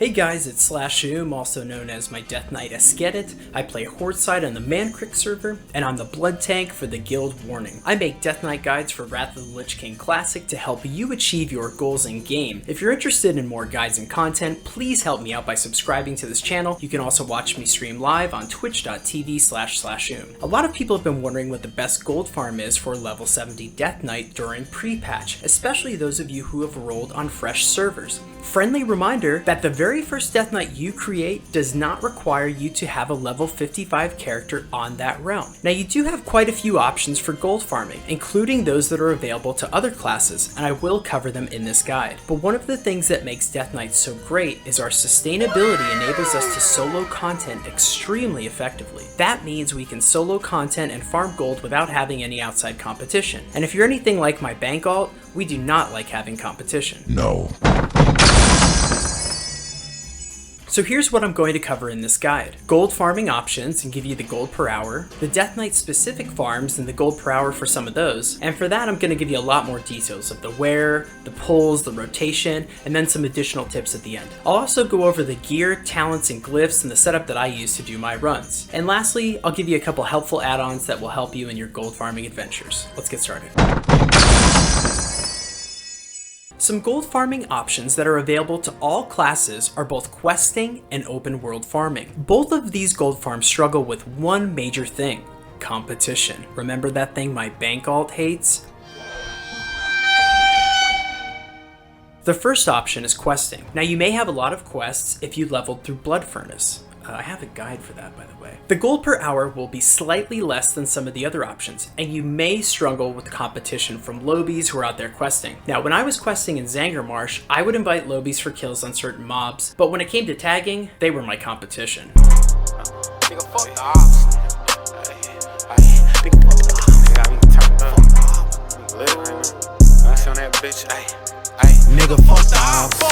Hey guys, it's Slashoom, also known as my Death Knight Ascetic. I play Horde side on the Mancrick server, and I'm the blood tank for the Guild Warning. I make Death Knight guides for Wrath of the Lich King Classic to help you achieve your goals in game. If you're interested in more guides and content, please help me out by subscribing to this channel. You can also watch me stream live on twitch.tv/Slashoom. A lot of people have been wondering what the best gold farm is for level 70 Death Knight during pre-patch, especially those of you who have rolled on fresh servers. Friendly reminder that the very first Death Knight you create does not require you to have a level 55 character on that realm. Now you do have quite a few options for gold farming, including those that are available to other classes, and I will cover them in this guide. But one of the things that makes Death Knight so great is our sustainability enables us to solo content extremely effectively. That means we can solo content and farm gold without having any outside competition. And if you're anything like my bank alt, we do not like having competition. No. So here's what I'm going to cover in this guide. Gold farming options and give you the gold per hour, the Death Knight specific farms and the gold per hour for some of those, and for that I'm going to give you a lot more details of the where, the pulls, the rotation, and then some additional tips at the end. I'll also go over the gear, talents, and glyphs and the setup that I use to do my runs. And lastly, I'll give you a couple helpful add-ons that will help you in your gold farming adventures. Let's get started. Some gold farming options that are available to all classes are both questing and open world farming. Both of these gold farms struggle with one major thing: competition. Remember that thing my bank alt hates? The first option is questing. Now you may have a lot of quests if you leveled through Blood Furnace. I have a guide for that, by the way. The gold per hour will be slightly less than some of the other options, and you may struggle with competition from lobies who are out there questing. Now, when I was questing in Zangarmarsh, I would invite lobies for kills on certain mobs, but when it came to tagging, they were my competition. Nigga, fuck the ops. Nigga, fuck the ops. Nigga, I be turned up. Lit right now. I see on that bitch, ayy. Nigga, fuck the ops.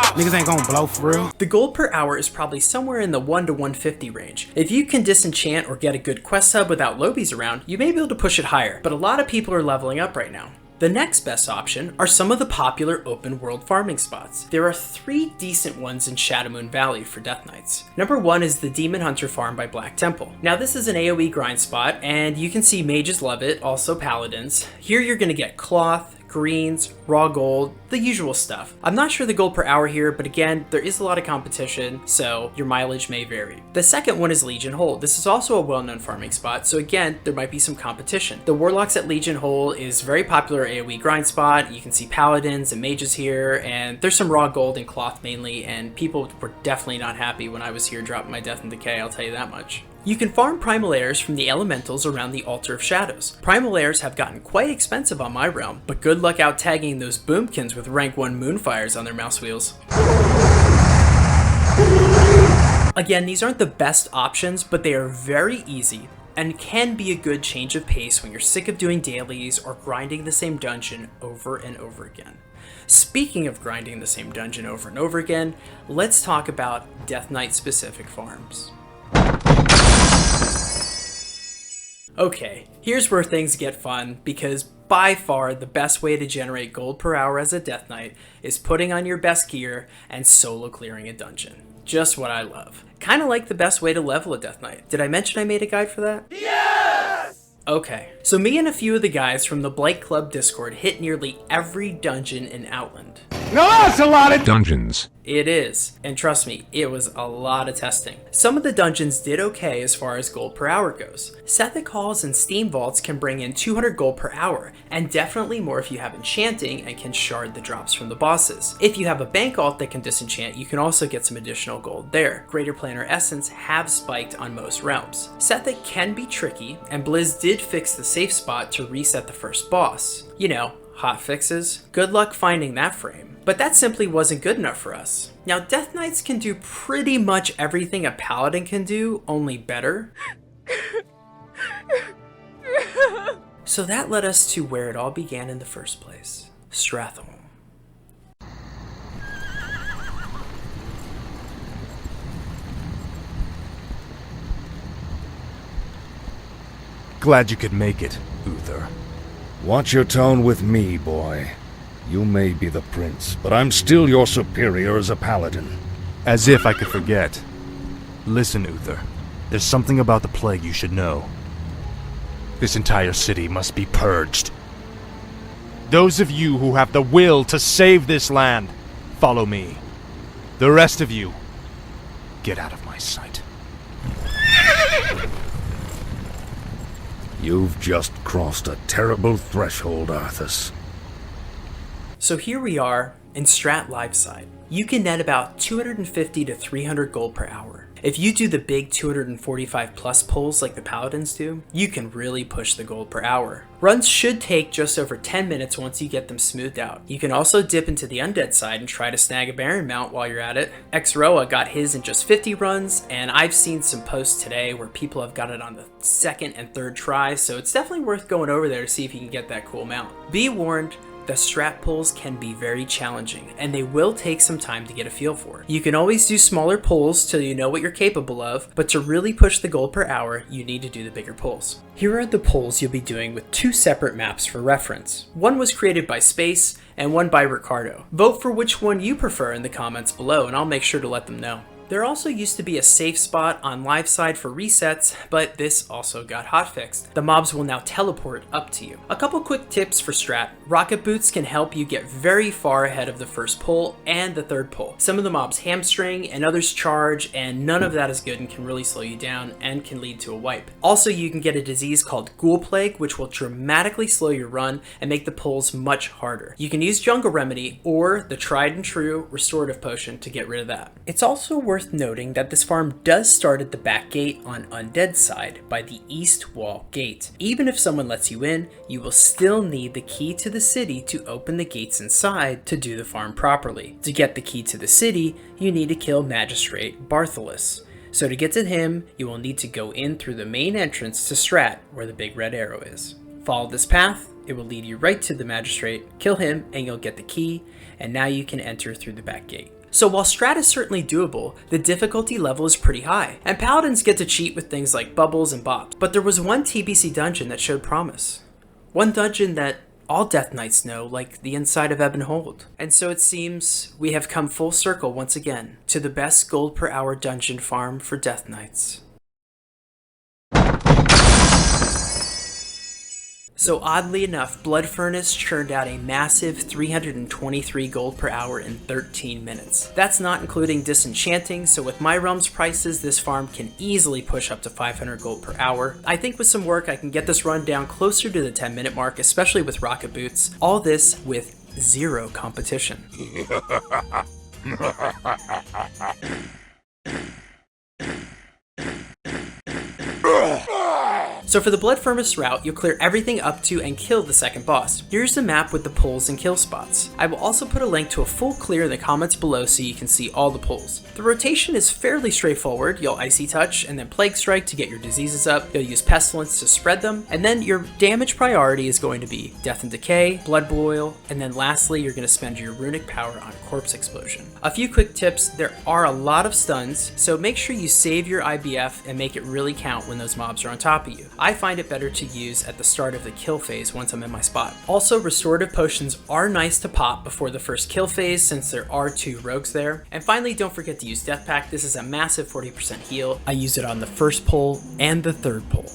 Niggas ain't gonna blow for real. The gold per hour is probably somewhere in the 1 to 150 range. If you can disenchant or get a good quest hub without lobies around, you may be able to push it higher, but a lot of people are leveling up right now. The next best option are some of the popular open world farming spots. There are 3 decent ones in Shadowmoon Valley for Death Knights. Number 1 is the Demon Hunter farm by Black Temple. Now this is an AoE grind spot, and you can see mages love it, also paladins. Here you're gonna get cloth, greens, raw gold, the usual stuff. I'm not sure the gold per hour here, but again, there is a lot of competition, so your mileage may vary. The second one is Legion Hold. This is also a well-known farming spot, so again, there might be some competition. The Warlocks at Legion Hold is a very popular AoE grind spot. You can see paladins and mages here, and there's some raw gold and cloth mainly, and people were definitely not happy when I was here dropping my Death and Decay, I'll tell you that much. You can farm Primal Airs from the elementals around the Altar of Shadows. Primal Airs have gotten quite expensive on my realm, but good luck out tagging those boomkins with rank 1 Moonfires on their mouse wheels. Again, these aren't the best options, but they are very easy and can be a good change of pace when you're sick of doing dailies or grinding the same dungeon over and over again. Speaking of grinding the same dungeon over and over again, let's talk about Death Knight specific farms. Okay, here's where things get fun, because by far the best way to generate gold per hour as a Death Knight is putting on your best gear and solo clearing a dungeon. Just what I love. Kinda like the best way to level a Death Knight. Did I mention I made a guide for that? Yes! Okay, so me and a few of the guys from the Blight Club Discord hit nearly every dungeon in Outland. No, that's a lot of Dungeons. It is, and trust me, it was a lot of testing. Some of the dungeons did okay as far as gold per hour goes. Sethic Halls and Steam Vaults can bring in 200 gold per hour, and definitely more if you have enchanting and can shard the drops from the bosses. If you have a bank alt that can disenchant, you can also get some additional gold there. Greater Planar Essence have spiked on most realms. Sethic can be tricky, and Blizz did fix the safe spot to reset the first boss. You know, hot fixes. Good luck finding that frame. But that simply wasn't good enough for us. Now, Death Knights can do pretty much everything a paladin can do, only better. So that led us to where it all began in the first place, Stratholme. Glad you could make it, Uther. Watch your tone with me, boy. You may be the prince, but I'm still your superior as a paladin. As if I could forget. Listen, Uther. There's something about the plague you should know. This entire city must be purged. Those of you who have the will to save this land, follow me. The rest of you, get out of my sight. You've just crossed a terrible threshold, Arthas. So here we are in Strat Liveside. You can net about 250 to 300 gold per hour. If you do the big 245 plus pulls like the Paladins do, you can really push the gold per hour. Runs should take just over 10 minutes once you get them smoothed out. You can also dip into the undead side and try to snag a Baron mount while you're at it. X-Roa got his in just 50 runs, and I've seen some posts today where people have got it on the second and third try, so it's definitely worth going over there to see if you can get that cool mount. Be warned, the strat pulls can be very challenging, and they will take some time to get a feel for. You can always do smaller pulls till you know what you're capable of, but to really push the gold per hour, you need to do the bigger pulls. Here are the pulls you'll be doing with two separate maps for reference. One was created by Space, and one by Ricardo. Vote for which one you prefer in the comments below, and I'll make sure to let them know. There also used to be a safe spot on Liveside for resets, but this also got hotfixed. The mobs will now teleport up to you. A couple quick tips for strat. Rocket boots can help you get very far ahead of the first pull and the third pull. Some of the mobs hamstring and others charge, and none of that is good and can really slow you down and can lead to a wipe. Also, you can get a disease called Ghoul Plague, which will dramatically slow your run and make the pulls much harder. You can use Jungle Remedy or the tried and true Restorative Potion to get rid of that. It's also worth noting that this farm does start at the back gate on Undead side by the East Wall Gate. Even if someone lets you in, you will still need the key to the city to open the gates inside to do the farm properly. To get the key to the city, you need to kill Magistrate Bartholus. So to get to him, you will need to go in through the main entrance to Strat, where the big red arrow is. Follow this path, it will lead you right to the Magistrate, kill him, and you'll get the key, and now you can enter through the back gate. So while strat is certainly doable, the difficulty level is pretty high, and paladins get to cheat with things like bubbles and bops. But there was one TBC dungeon that showed promise. One dungeon that all Death Knights know, like the inside of Ebonhold. And so it seems we have come full circle once again to the best gold per hour dungeon farm for Death Knights. So oddly enough, Blood Furnace churned out a massive 323 gold per hour in 13 minutes. That's not including disenchanting, so with my realm's prices, this farm can easily push up to 500 gold per hour. I think with some work, I can get this run down closer to the 10-minute mark, especially with rocket boots. All this with zero competition. So for the Blood Furnace route, you'll clear everything up to and kill the second boss. Here's the map with the pulls and kill spots. I will also put a link to a full clear in the comments below so you can see all the pulls. The rotation is fairly straightforward. You'll Icy Touch and then Plague Strike to get your diseases up. You'll use Pestilence to spread them, and then your damage priority is going to be Death and Decay, Blood Boil, and then lastly you're going to spend your Runic Power on Corpse Explosion. A few quick tips, there are a lot of stuns, so make sure you save your IBF and make it really count when those mobs are on top of you. I find it better to use at the start of the kill phase once I'm in my spot. Also, restorative potions are nice to pop before the first kill phase since there are 2 rogues there. And finally, don't forget to use Death Pack. This is a massive 40% heal. I use it on the first pull and the third pull.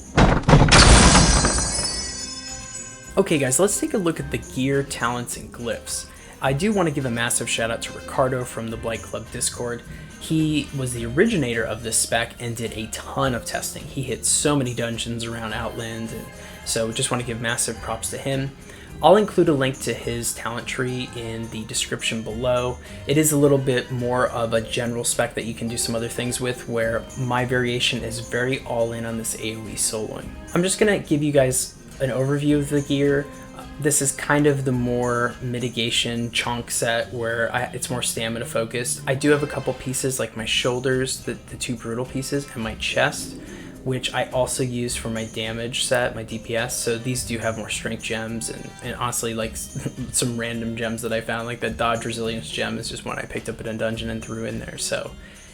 Okay guys, let's take a look at the gear, talents, and glyphs. I do want to give a massive shout out to Ricardo from the Blight Club Discord. He was the originator of this spec and did a ton of testing. He hit so many dungeons around Outland, and so just want to give massive props to him. I'll include a link to his talent tree in the description below. It is a little bit more of a general spec that you can do some other things with, where my variation is very all in on this AoE soloing. I'm just going to give you guys an overview of the gear. This is kind of the more mitigation chunk set where it's more stamina focused. I do have a couple pieces like my shoulders, the 2 brutal pieces, and my chest, which I also use for my damage set, my DPS. So these do have more strength gems and honestly like some random gems that I found, like the Dodge Resilience gem is just one I picked up in a dungeon and threw in there. So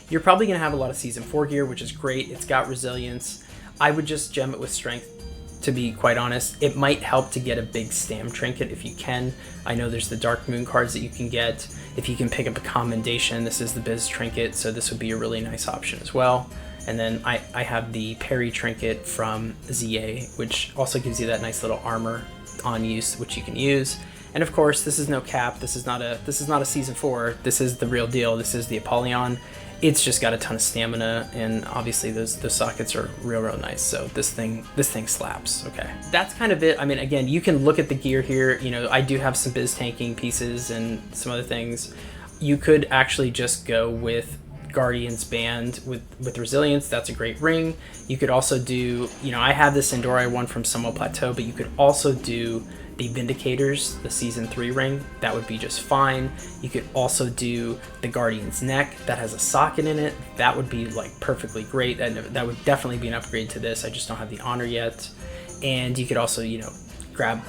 you're probably gonna have a lot of Season 4 gear, which is great. It's got resilience. I would just gem it with strength. To be quite honest, it might help to get a big stam trinket if you can. I know there's the Dark Moon cards that you can get. If you can pick up a commendation, this is the Biz trinket, so this would be a really nice option as well. And then I have the Parry trinket from ZA, which also gives you that nice little armor on use, which you can use. And of course, this is no cap. This is not a season 4. This is the real deal. This is the Apollyon. It's just got a ton of stamina, and obviously those sockets are real nice. So this thing slaps. Okay, that's kind of it. I mean, again, you can look at the gear here. You know, I do have some biz tanking pieces and some other things. You could actually just go with Guardian's Band with Resilience. That's a great ring. You could also do, you know, I have this Endori one from Sumo Plateau, but you could also do the Vindicators, the season 3 ring. That would be just fine. You could also do the Guardian's Neck that has a socket in it. That would be like perfectly great, and that would definitely be an upgrade to this. I just don't have the honor yet. And you could also, you know, grab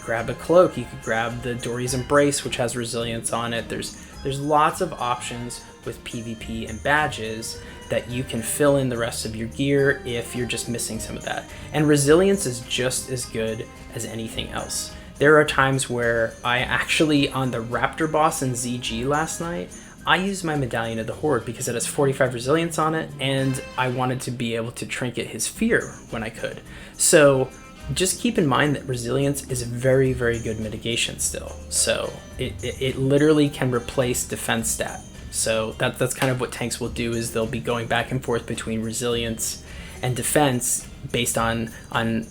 a cloak. You could grab the Dory's Embrace, which has resilience on it. There's lots of options with PvP and badges that you can fill in the rest of your gear if you're just missing some of that. And resilience is just as good as anything else. There are times where I actually, on the Raptor boss in ZG last night, I used my Medallion of the Horde because it has 45 resilience on it, and I wanted to be able to trinket his fear when I could. So just keep in mind that resilience is a very good mitigation still. So it literally can replace defense stat. So that's kind of what tanks will do, is they'll be going back and forth between resilience and defense based on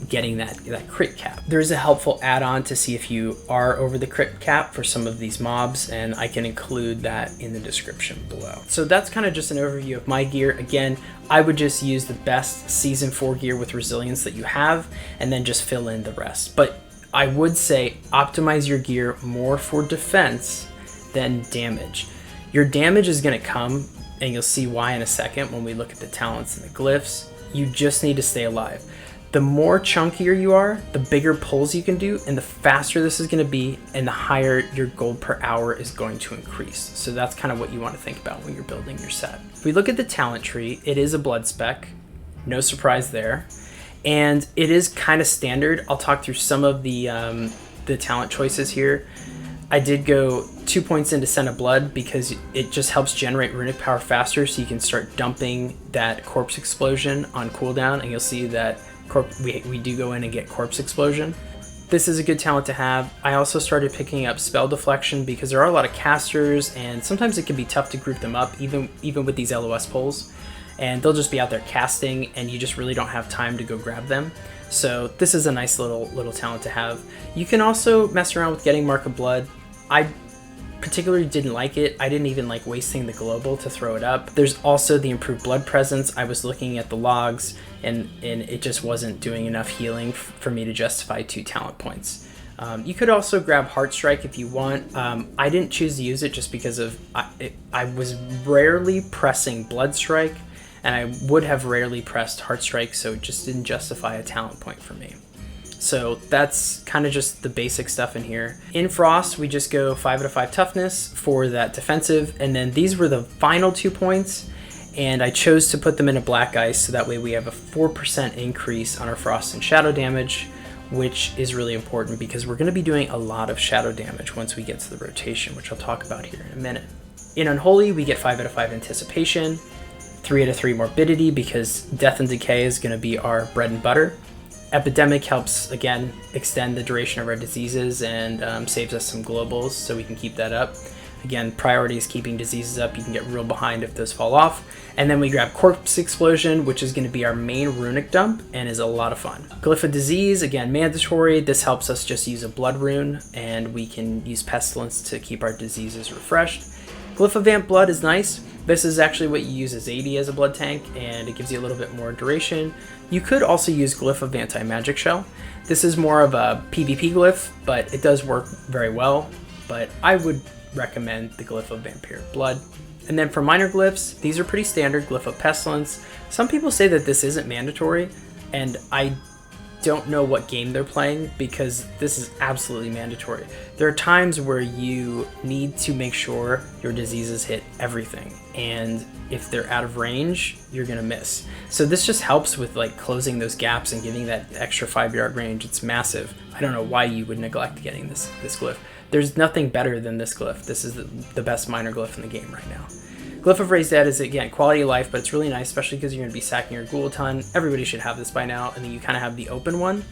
getting that crit cap. There's a helpful add-on to see if you are over the crit cap for some of these mobs, and I can include that in the description below. So that's kind of just an overview of my gear. Again, I would just use the best season 4 gear with resilience that you have, and then just fill in the rest. But I would say optimize your gear more for defense than damage. Your damage is going to come, and you'll see why in a second when we look at the talents and the glyphs. You just need to stay alive. The more chunkier you are, the bigger pulls you can do, and the faster this is going to be, and the higher your gold per hour is going to increase. So that's kind of what you want to think about when you're building your set. If we look at the talent tree, it is a blood spec. No surprise there. And it is kind of standard. I'll talk through some of the talent choices here. I did go 2 points into Scent of Blood because it just helps generate runic power faster, so you can start dumping that Corpse Explosion on cooldown, and you'll see that we do go in and get Corpse Explosion. This is a good talent to have. I also started picking up Spell Deflection because there are a lot of casters, and sometimes it can be tough to group them up, even with these LOS pulls. And they'll just be out there casting, and you just really don't have time to go grab them. So this is a nice little talent to have. You can also mess around with getting Mark of Blood. I particularly didn't like it. I didn't even like wasting the global to throw it up. There's also the improved blood presence. I was looking at the logs, and it just wasn't doing enough healing for me to justify 2 talent points. You could also grab Heart Strike if you want. I didn't choose to use it just because of I was rarely pressing Blood Strike, and I would have rarely pressed Heart Strike, so it just didn't justify a talent point for me. So that's kind of just the basic stuff in here. In Frost, we just go 5 out of 5 toughness for that defensive, and then these were the final 2 points, and I chose to put them in a Black Ice, so that way we have a 4% increase on our Frost and Shadow damage, which is really important because we're going to be doing a lot of Shadow damage once we get to the rotation, which I'll talk about here in a minute. In Unholy, we get 5 out of 5 Anticipation, 3 out of 3 Morbidity because Death and Decay is going to be our bread and butter. Epidemic helps, again, extend the duration of our diseases and saves us some globals, so we can keep that up. Again, priority is keeping diseases up. You can get real behind if those fall off. And then we grab Corpse Explosion, which is going to be our main runic dump and is a lot of fun. Glyph of Disease, again, mandatory. This helps us just use a blood rune, and we can use Pestilence to keep our diseases refreshed. Glyph of Vamp Blood is nice. This is actually what you use as AD as a blood tank, and it gives you a little bit more duration. You could also use Glyph of Anti-Magic Shell. This is more of a PvP glyph, but it does work very well. But I would recommend the Glyph of Vampiric Blood. And then for minor glyphs, these are pretty standard. Glyph of Pestilence. Some people say that this isn't mandatory, and I don't know what game they're playing because this is absolutely mandatory. There are times where you need to make sure your diseases hit everything, and if they're out of range, you're gonna miss. So this just helps with like closing those gaps and giving that extra 5-yard range. It's massive. I don't know why you would neglect getting this glyph. There's nothing better than this glyph. This is the best minor glyph in the game right now. Glyph of Raised Dead is, again, quality of life, but it's really nice, especially because you're going to be sacking your Ghoul a ton. Everybody should have this by now. And then you kind of have the open one,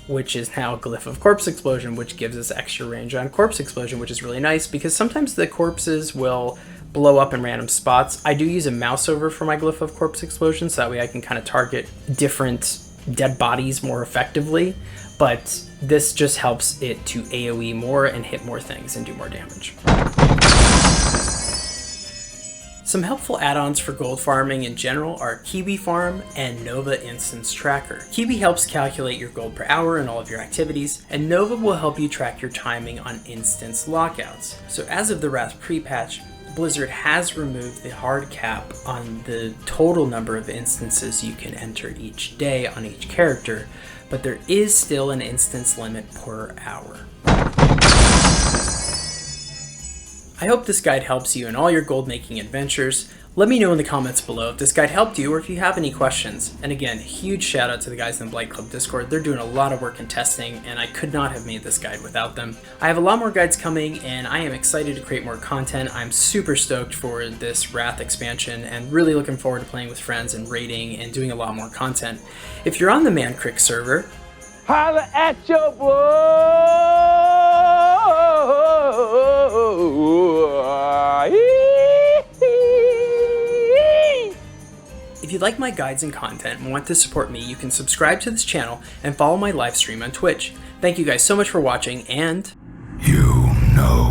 which is now Glyph of Corpse Explosion, which gives us extra range on Corpse Explosion, which is really nice because sometimes the corpses will blow up in random spots. I do use a mouse over for my Glyph of Corpse Explosion, so that way I can kind of target different dead bodies more effectively, but this just helps it to AoE more and hit more things and do more damage. Some helpful add-ons for gold farming in general are Kiwi Farm and Nova Instance Tracker. Kiwi helps calculate your gold per hour in all of your activities, and Nova will help you track your timing on instance lockouts. So as of the Wrath pre-patch, Blizzard has removed the hard cap on the total number of instances you can enter each day on each character, but there is still an instance limit per hour. I hope this guide helps you in all your gold making adventures. Let me know in the comments below if this guide helped you or if you have any questions. And again, huge shout out to the guys in the Blight Club Discord. They're doing a lot of work in testing, and I could not have made this guide without them. I have a lot more guides coming, and I am excited to create more content. I'm super stoked for this Wrath expansion and really looking forward to playing with friends and raiding and doing a lot more content. If you're on the Man Crick server, holla at your boy. if you like my guides and content and want to support me, you can subscribe to this channel and follow my live stream on Twitch. Thank you guys so much for watching, and You know.